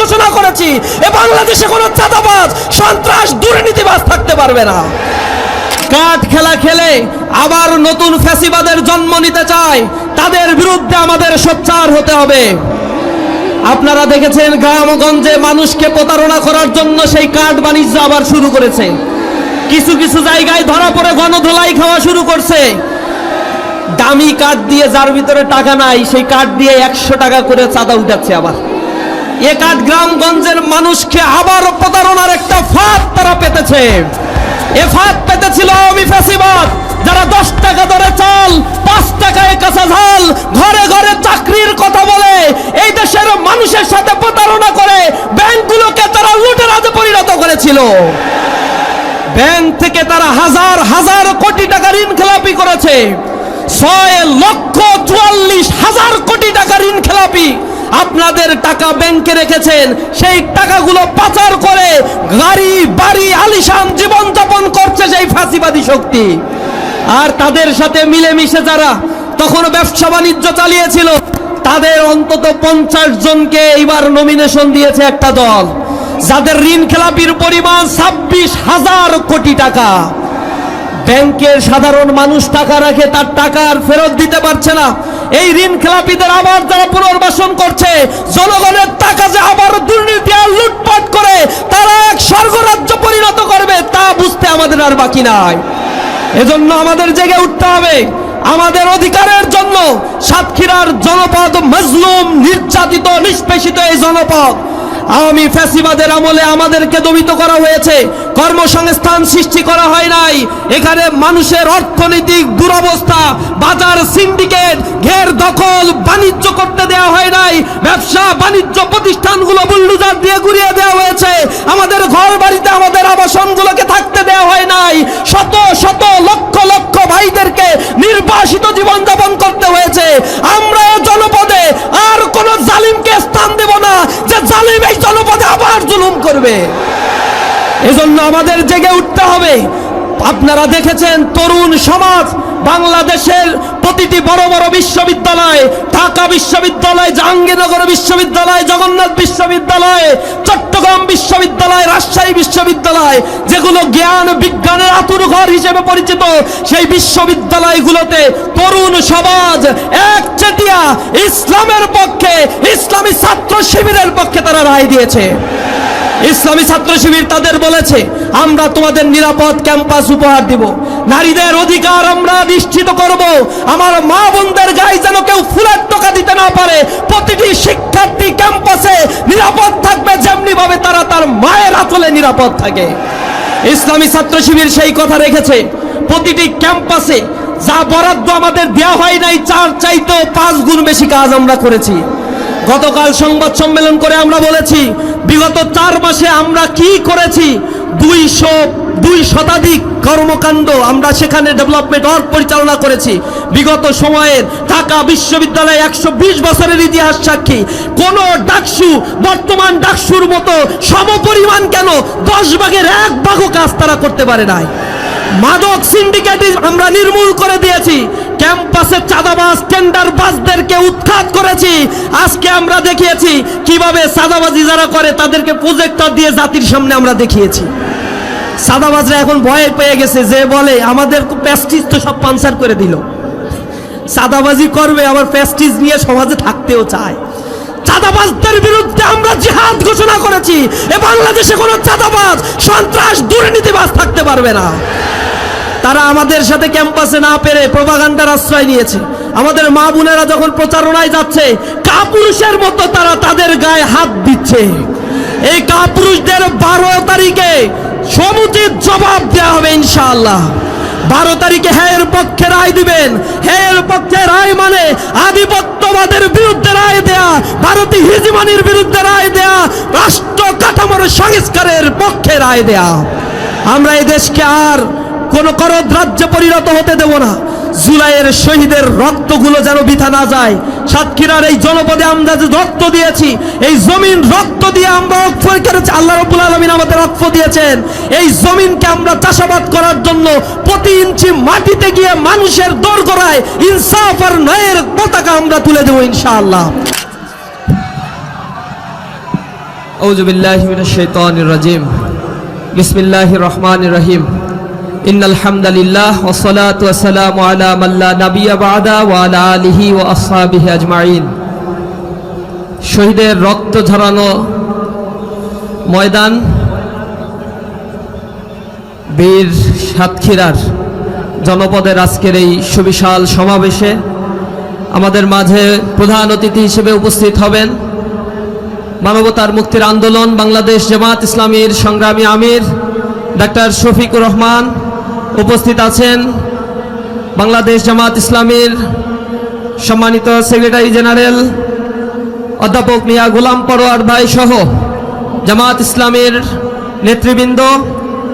ঘোষণা করেছি, এ বাংলাদেশে কোনো চাঁদাবাজ, সন্ত্রাস, দুর্নীতিবাজ থাকতে পারবে না। কাঠ খেলা খেলে আবার নতুন ফ্যাসিবাদের জন্ম নিতে চায়, তাদের বিরুদ্ধে আমাদের সোচ্চার হতে হবে। আপনারা দেখেছেন গ্রামগঞ্জে মানুষকে প্রতারণা করার জন্য সেই কাঠ বাণিজ্য আবার শুরু করেছে। কিছু কিছু জায়গায় ধরা পড়ে গণধোলাই খাওয়া শুরু করছে। দামি কাঠ দিয়ে, যার ভিতরে টাকা নাই, সেই কাঠ দিয়ে 100 টাকা করে চাঁদা উঠাচ্ছে। আবার এ কাঠ গ্রামগঞ্জের মানুষকে আবার প্রতারণার একটা ফাঁদ তারা পেতেছে। এ ফাঁদ পেতেছিল আওয়ামী ফ্যাসিবাদ, যারা 10 টাকা দরে চাল, 5 টাকায় কাঁচা ঝাল, ঘরে ঘরে চাকরির কথা বলে এই দেশের মানুষের সাথে প্রতারণা করে ব্যাংকগুলোকে তারা লুটেরাজে পরিণত করেছিল। ব্যাংক থেকে তারা হাজার হাজার কোটি টাকা ঋণ খেলাপি করেছে। 6,44,000 কোটি টাকা ঋণ খেলাপি। আপনাদের টাকা ব্যাংকে রেখেছেন, সেই টাকাগুলো পাচার করে গাড়ি বাড়ি আলিশান জীবনযাপন করছে সেই ফাঁসিবাদী শক্তি। আর তাদের সাথে মিলেমিশে যারা তখন ব্যবসা বাণিজ্য চালিয়েছিল, তাদের অন্তত 50 জনকে এইবার নমিনেশন দিয়েছে একটা দল, যাদের ঋণ খেলাপির পরিমাণ 26,000 কোটি টাকা। ব্যাংকের সাধারণ মানুষ টাকা রাখে, তার টাকা আর ফেরত দিতে পারছে না। এই ঋণ খেলাপিদের আবার যারা পুনর্বাসন করছে, জনগণের টাকা যে আবার দুর্নীতি আর লুটপাট করে তারা এক স্বর্গরাজ্য পরিণত করবে, তা বুঝতে আমাদের আর বাকি নাই। এজন্য আমাদের জেগে উঠতে হবে আমাদের অধিকারের জন্য। সাতক্ষীরার জনপদ মজলুম, নির্যাতিত, নিষ্পেষিত এই জনপদ আওয়ামী ফ্যাসিবাদের আমলে আমাদেরকে দমিত করা হয়েছে, কর্মসংস্থান সৃষ্টি করা হয় নাই। এখানে মানুষের অর্থনৈতিক দুরবস্থা, বাজার সিন্ডিকেট, ঘের দখল, বাণিজ্য করতে দেওয়া হয় নাই। ব্যবসা বাণিজ্য প্রতিষ্ঠানগুলো বুলডোজার দিয়ে গুড়িয়ে দেওয়া হয়েছে। আমাদের ঘর বাড়িতে, আমাদের আবাসনগুলোকে থাকতে দেওয়া হয় নাই। শত শত লক্ষ লক্ষ ভাইদেরকে নির্বাসিত জীবনযাপন করতে হয়েছে। আমরা এই জনপদে আর কোন জালিমকে স্থান দেব না, যে জালিম এই জনপদে আবার জুলুম করবে। এজন্য আমাদের জেগে উঠতে হবে। আপনারা দেখেছেন তরুণ সমাজ বাংলাদেশের প্রতিটি বড় বড় বিশ্ববিদ্যালয়, ঢাকা বিশ্ববিদ্যালয়, জাহাঙ্গীরনগর বিশ্ববিদ্যালয়, জগন্নাথ বিশ্ববিদ্যালয়, চট্টগ্রাম বিশ্ববিদ্যালয়, রাজশাহী বিশ্ববিদ্যালয়, যেগুলো জ্ঞান বিজ্ঞানের আতুরঘর হিসেবে পরিচিত, সেই বিশ্ববিদ্যালয়গুলোতে তরুণ সমাজ একচেটিয়া ইসলামের পক্ষে, ইসলামী ছাত্র শিবিরের পক্ষে তারা রায় দিয়েছে। ইসলামী ছাত্র শিবির তাদের বলেছে, আমরা তোমাদের নিরাপদ ক্যাম্পাস উপহার দিব, নারীদের অধিকার আমরা নিশ্চিত করব, আমার মা বোনদের গায়ে যেন কেউ ফুলের টোকা দিতে না পারে, প্রতিটি শিক্ষার্থী ক্যাম্পাসে নিরাপদ থাকবে যেমনি ভাবে তারা তার মায়ের আঁচলে নিরাপদ থাকে। ইসলামী ছাত্র শিবির সেই কথা রেখেছে। প্রতিটি ক্যাম্পাসে যা বরাদ্দ আমাদের দেওয়া হয় নাই, 4 চাইতেও 5 গুণ বেশি কাজ আমরা করেছি। গতকাল সংবাদ সম্মেলন করে আমরা বলেছি, বিগত 4 মাসে আমরা কি করেছি। 200 শতাধিক কর্মকাণ্ড আমরা সেখানে ডেভেলপমেন্ট ওয়ার্ক পরিচালনা করেছি। বিগত সময়ের ঢাকা বিশ্ববিদ্যালয়ে 120 বছরের ইতিহাস সাক্ষী। কোন ডাকসু বর্তমান ডাকসুর মতো সমপরিমাণ কেন 10 ভাগের 1 ভাগও কাজ তারা করতে পারে নাই। মাদক সিন্ডিকেট আমরা নির্মূল করে দিয়েছি। ক্যাম্পাসে চাঁদাবাজ, টেন্ডারবাজদেরকে উৎখাত করেছি। আজকে আমরা দেখিয়েছি কিভাবে চাঁদাবাজি যারা করে তাদেরকে প্রজেক্টর দিয়ে জাতির সামনে আমরা দেখিয়েছি। চাঁদাবাজরা এখন ভয় পেয়ে গেছে, যে বলে আমাদের প্যাস্টিজ তো সব পাঞ্চার করে দিল। চাঁদাবাজি করবে, আবার প্যাস্টিজ নিয়ে সমাজে থাকতেও চায়। চাঁদাবাজদের বিরুদ্ধে আমরা জিহাদ ঘোষণা করেছি। এ বাংলাদেশে কোনো চাঁদাবাজ, সন্ত্রাস, দুর্নীতিবাজ থাকতে পারবে না। তারা আমাদের সাথে ক্যাম্পাসে না পেরে প্রোপাগান্ডার আশ্রয় নিয়েছে। আমাদের মা বোনেরা যখন প্রচারণায় যাচ্ছে, কাপুরুষের মতো তারা তাদের গায়ে হাত দিচ্ছে। এই কাপুরুষদের 12 তারিখে সমুচিত জবাব দেওয়া হবে ইনশাআল্লাহ। 12 তারিখে হ্যাঁ পক্ষে রায় দিবেন। হ্যাঁ পক্ষে রায় মানে আধিপত্যবাদের বিরুদ্ধে রায় দেয়া, ভারতীয় হিজমানির বিরুদ্ধে রায় দেয়া, রাষ্ট্র কাঠামোর সংস্কারের পক্ষে রায় দেয়া। আমরা এই দেশকে আর কোন করদ রাজ্যে পরিণত হতে দেব না। জুলাইয়ের শহীদের রক্তগুলো যেন বৃথা না যায়। সাতক্ষীরার এই জনপদে আমরা যে রক্ত দিয়েছি, এই জমিন রক্ত দিয়ে আমরা অক্ষয় করেছি। আল্লাহ রাব্বুল আলামিন আমাদের রক্ত দিয়েছেন। এই জমিনকে আমরা চাষাবাদ করার জন্য প্রতি ইঞ্চি মাটিতে গিয়ে মানুষের দোরগোড়ায় ইনসাফ আর ন্যায়ের পতাকা আমরা তুলে দেব ইনশাআল্লাহ। আউযু বিল্লাহি মিনাশ শাইতানির রাজিম। বিসমিল্লাহির রহমানির রহিম। ইন্নাল হামদালিল্লাহ ওয়াস সালাতু ওয়াস সালামু আলা মান লা নাবিয়্যা বা'দা ওয়া আলা আলিহি ওয়া আসহাবিহি আজমাইন। শহীদের রক্ত ঝরানো ময়দান বীর সাতক্ষীরার জনপদের আজকের এই সুবিশাল সমাবেশে আমাদের মাঝে প্রধান অতিথি হিসেবে উপস্থিত হবেন মানবতার মুক্তির আন্দোলন বাংলাদেশ জামাত ইসলামীর সংগ্রামী আমির ডাক্তার শফিকুর রহমান। উপস্থিত আছেন বাংলাদেশ জামাত ইসলামীর সম্মানিত সেক্রেটারি জেনারেল অধ্যাপক মিয়া গোলাম পরোয়ার ভাই সহ জামাত ইসলামীর নেতৃবৃন্দ,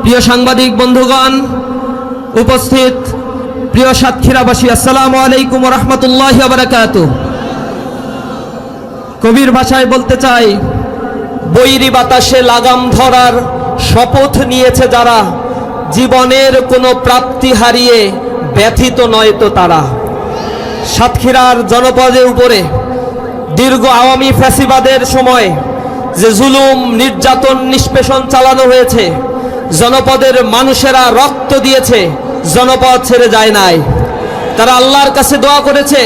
প্রিয় সাংবাদিক বন্ধুগণ, উপস্থিত প্রিয় সাতক্ষীরাবাসী, আসসালামু আলাইকুম ওয়া রাহমাতুল্লাহি ওয়া বারাকাতুহু। কবির ভাষায় বলতে চাই, বৈরী বাতাসে লাগাম ধরার শপথ নিয়েছে যারা, জীবনের কোনো প্রাপ্তি হারিয়ে ব্যথিত নয় তো তারা। সাতক্ষীরার জনপদের উপরে দীর্ঘ আওয়ামী ফ্যাসিবাদের সময় যে জুলুম নির্যাতন নিষ্পেষণ চালানো হয়েছে, জনপদের মানুষেরা রক্ত দিয়েছে, জনপদ ছেড়ে যায় নাই। তারা আল্লাহর কাছে দোয়া করেছে,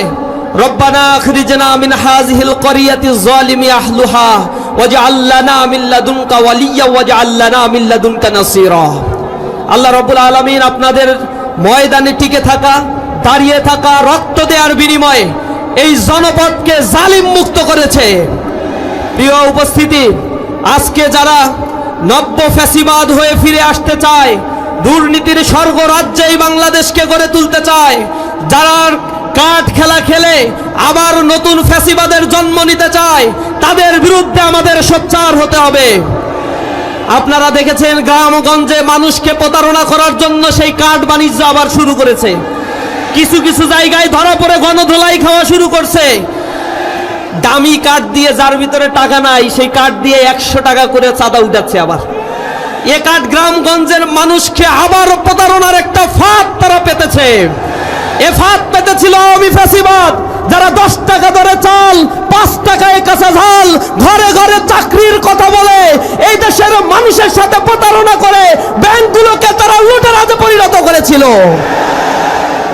রব্বানা আখরিজনা মিন হাযিহিল ক্বরিয়াতি যালিমি আহলুহা ওয়াজআল লানা মিন লাদুনকা ওয়ালিয়্যা ওয়াজআল লানা মিন লাদুনকা নাসীরা। আল্লাহ রাব্বুল আলামিন আপনাদের ময়দানে টিকে থাকা, দাঁড়িয়ে থাকা, রক্ত দেওয়ার বিনিময়ে এই জনপদকে জালিম মুক্ত করেছে। প্রিয় উপস্থিতি, আজকে যারা নব্য ফ্যাসিবাদ হয়ে ফিরে আসতে চায়, দুর্নীতির স্বর্গ রাজ্যেই বাংলাদেশকে গড়ে তুলতে চায়, যারা কাঠ খেলা খেলে আবার নতুন ফ্যাসিবাদের জন্ম নিতে চায়, তাদের বিরুদ্ধে আমাদের সোচ্চার হতে হবে। আপনারা দেখেছেন গ্রামগঞ্জে মানুষকে প্রতারণা করার জন্য সেই কাঠ বাণিজ্য আবার শুরু করেছে। কিছু কিছু জায়গায় ধরা পড়ে গণধোলাই খাওয়া শুরু করছে। দামি কাঠ দিয়ে, যার ভিতরে টাকা নাই, সেই কাঠ দিয়ে 100 টাকা করে চাঁদা উঠাচ্ছে। আবার এ কাঠ গ্রামগঞ্জের মানুষকে আবার প্রতারণার একটা ফাঁদ তারা পেতেছে। এ ফাঁদ পেতেছিল আওয়ামী ফ্যাসিবাদ, যারা 10 টাকা দরে চাল, 5 টাকায় কাঁচা ঝাল, ঘরে ঘরে চাকরির কথা বলে এই দেশের মানুষের সাথে প্রতারণা করে ব্যাংকগুলোকে তারা লুটেরাজে পরিণত করেছিল।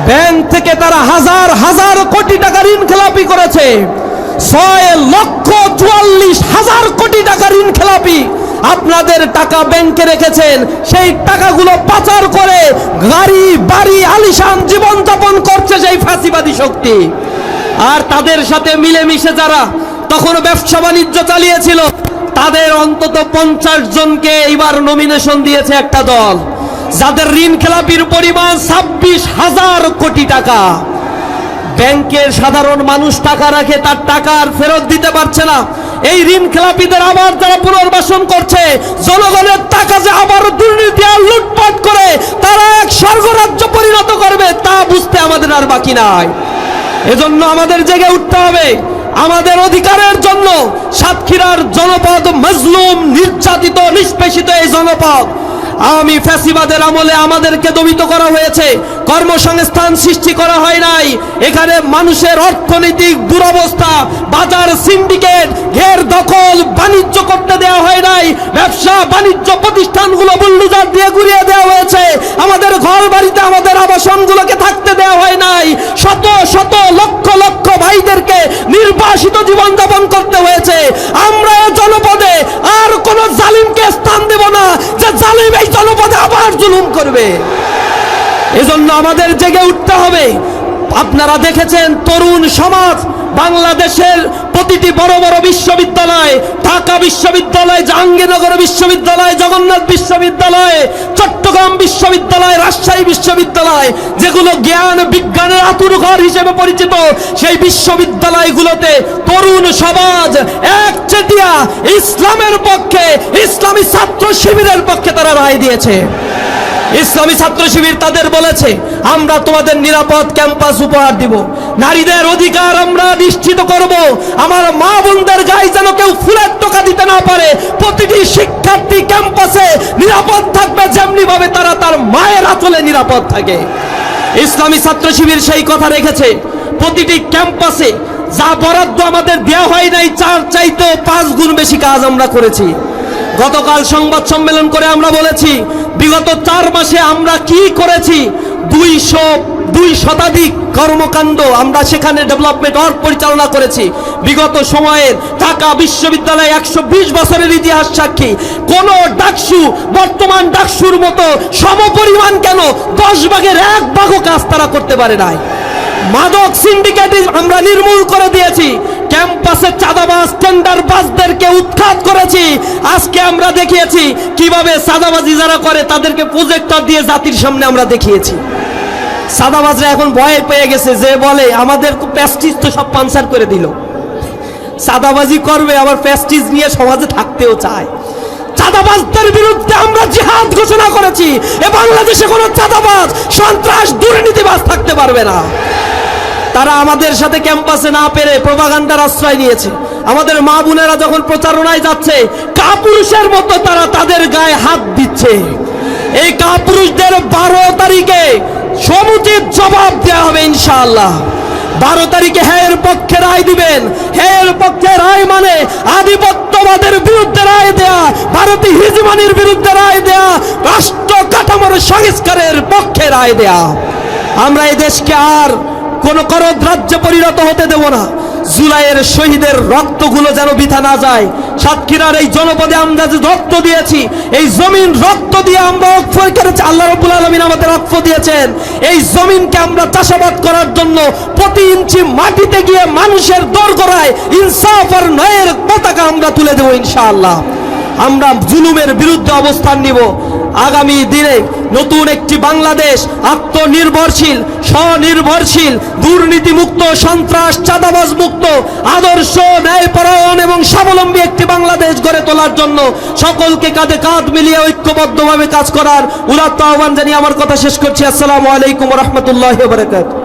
ব্যাংক থেকে তারা হাজার হাজার কোটি টাকা ঋণ খেলাপি করেছে। 6,44,000 কোটি টাকা ঋণ খেলাপি। আপনাদের টাকা ব্যাংকে রেখেছেন, সেই টাকাগুলো পাচার করে গাড়ি বাড়ি আলিশান জীবন যাপন করছে সেই ফ্যাসিবাদী শক্তি। আর তাদের সাথে মিলেমিশে যারা তখন ব্যবসা বাণিজ্য চালিয়েছিল, তাদের অন্তত 50 জনকে এবার নমিনেশন দিয়েছে একটা দল, যাদের ঋণ খেলাপির পরিমাণ 26,000 কোটি টাকা। ব্যাংকের সাধারণ মানুষ টাকা রাখে, তার টাকা আর ফেরত দিতে পারছে না। এই ঋণ খেলাপিদের আবার যারা পুনর্বাসন করছে, জনগণের টাকা যে আবার দুর্নীতি আর লুটপাট করে তারা এক স্বর্গরাজ্য পরিণত করবে, তা বুঝতে আমাদের আর বাকি নাই। এজন্য আমাদের জেগে উঠতে হবে আমাদের অধিকারের জন্য। সাতক্ষীরার জনপদ মজলুম, নির্যাতিত, নিষ্পেষিত এই জনপদ। আওয়ামী ফ্যাসিবাদের আমলে আমাদেরকে দমিত করা হয়েছে, কর্মসংস্থান সৃষ্টি করা হয় নাই। এখানে মানুষের অর্থনৈতিক দুরবস্থা, বাজার সিন্ডিকেট, ঘের দখল, বাণিজ্য করতে দেওয়া হয় নাই। ব্যবসা বাণিজ্য প্রতিষ্ঠানগুলো বুলডোজার দিয়ে গুড়িয়ে দেওয়া হয়েছে। আমাদের ঘর বাড়িতে, আমাদের আবাসনগুলোকে থাকতে দেওয়া হয় নাই। শত শত লক্ষ লক্ষ ভাইদেরকে নির্বাসিত জীবনযাপন করতে হয়েছে। আমরা জনপদে আর কোন জালিমকে স্থান দেব না, যে জালিম এই জনপদে আবার জুলুম করবে। এজন্য আমাদের জেগে উঠতে হবে। আপনারা দেখেছেন তরুণ সমাজ বাংলাদেশের প্রতিটি বড় বড় বিশ্ববিদ্যালয়, ঢাকা বিশ্ববিদ্যালয়, জাহাঙ্গীরনগর বিশ্ববিদ্যালয়, জগন্নাথ বিশ্ববিদ্যালয়, চট্টগ্রাম বিশ্ববিদ্যালয়, রাজশাহী বিশ্ববিদ্যালয়, যেগুলো জ্ঞান বিজ্ঞানের আতুরঘর হিসেবে পরিচিত, সেই বিশ্ববিদ্যালয়গুলোতে তরুণ সমাজ একচেটিয়া ইসলামের পক্ষে, ইসলামী ছাত্র শিবিরের পক্ষে তারা রায় দিয়েছে। ইসলামী ছাত্র শিবির তাদের বলেছে, আমরা তোমাদের নিরাপদ ক্যাম্পাস উপহার দিব, নারীদের অধিকার আমরা নিশ্চিত করব, আমার মা বোনদের গায়ে যেন কেউ ফুলের টোকা দিতে না পারে, প্রতিটি শিক্ষার্থী ক্যাম্পাসে নিরাপদ থাকবে যেমনি ভাবে তারা তার মায়ের আঁচলে নিরাপদ থাকে। ইসলামী ছাত্র শিবির সেই কথা রেখেছে। প্রতিটি ক্যাম্পাসে যা বরাদ্দ আমাদের দেওয়া হয় নাই, চার চাইতেও 5 গুণ বেশি কাজ আমরা করেছি। গতকাল সংবাদ সম্মেলন করে আমরা বলেছি বিগত 4 মাসে আমরা কি করেছি। 200 শতাধিক কর্মকাণ্ড আমরা সেখানে ডেভেলপমেন্ট ওয়ার্ক পরিচালনা করেছি। বিগত সময়ের ঢাকা বিশ্ববিদ্যালয় 120 বছরের ইতিহাস সাক্ষী। কোন ডাকসু বর্তমান ডাকসুর মতো সমপরিমাণ কেন 10 ভাগের 1 ভাগও কাজ তারা করতে পারে নাই। মাদক সিন্ডিকেট আমরা নির্মূল করে দিয়েছি। ক্যাম্পাসে চাঁদাবাজ টেন্ডারবাজদেরকে উৎখাত করেছি। আজকে আমরা দেখিয়েছি কিভাবে চাঁদাবাজি যারা করে তাদেরকে প্রজেক্টর দিয়ে জাতির সামনে আমরা দেখিয়েছি। চাঁদাবাজরা এখন ভয় পেয়ে গেছে, যে বলে আমাদের প্রেস্টিজ তো সব পানসার করে দিল। চাঁদাবাজি করবে আবার প্রেস্টিজ নিয়ে সমাজে থাকতেও চায়। চাঁদাবাজদের বিরুদ্ধে আমরা জিহাদ ঘোষণা করেছি। এ বাংলাদেশে কোনো চাঁদাবাজ, সন্ত্রাস, দুর্নীতিবাজ থাকতে পারবে না। তারা আমাদের সাথে ক্যাম্পাসে না পেরে প্রোপাগান্ডার আশ্রয় নিয়েছে। আমাদের মা বোনেরা যখন প্রচারণায় যাচ্ছে কাপুরুষের মতো তারা তাদের গায়ে হাত দিচ্ছে। এই কাপুরুষদের 12 তারিখে সমুচিত জবাব দেওয়া হবে ইনশাআল্লাহ। 12 তারিখে হের পক্ষে রায় দিবেন। হের পক্ষে রায় মানে আধিপত্যবাদের বিরুদ্ধে রায় দেয়া, ভারতীয় হিজমানির বিরুদ্ধে রায় দেয়া, রাষ্ট্র কাঠামোর সংস্কারের পক্ষে রায় দেয়া। আমরা এই দেশকে আর কোন করদ রাজ্যে পরিণত হতে দেব না। জুলাইয়ের শহীদের রক্তগুলো যেন বৃথা না যায়। সাতক্ষীরার এই জনপদে আমরা যে রক্ত দিয়েছি, এই জমিন রক্ত দিয়ে আমরা ওয়াকফ করেছি। আল্লাহ রাব্বুল আলামিন আমাদের ওয়াকফ দিয়েছেন। এই জমিনকে আমরা চাষাবাদ করার জন্য প্রতি ইঞ্চি মাটিতে গিয়ে মানুষের দোরগোড়ায় ইনসাফ আর ন্যায়ের পতাকা আমরা তুলে দেব ইনশাআল্লাহ। আমরা জুলুমের বিরুদ্ধে অবস্থান নিব। আগামী দিনে নতুন একটি বাংলাদেশ, আত্মনির্ভরশীল, স্বনির্ভরশীল, দুর্নীতিমুক্ত, সন্ত্রাস চাঁদাবাজ মুক্ত, আদর্শ, ন্যায়পরায়ণ এবং স্বাবলম্বী একটি বাংলাদেশ গড়ে তোলার জন্য সকলকে কাঁধে কাঁধ মিলিয়ে ঐক্যবদ্ধভাবে কাজ করার উদাত্ত আহ্বান জানিয়ে আমার কথা শেষ করছি। আসসালামু আলাইকুম ওয়া রাহমাতুল্লাহি ওয়া বারাকাতুহু।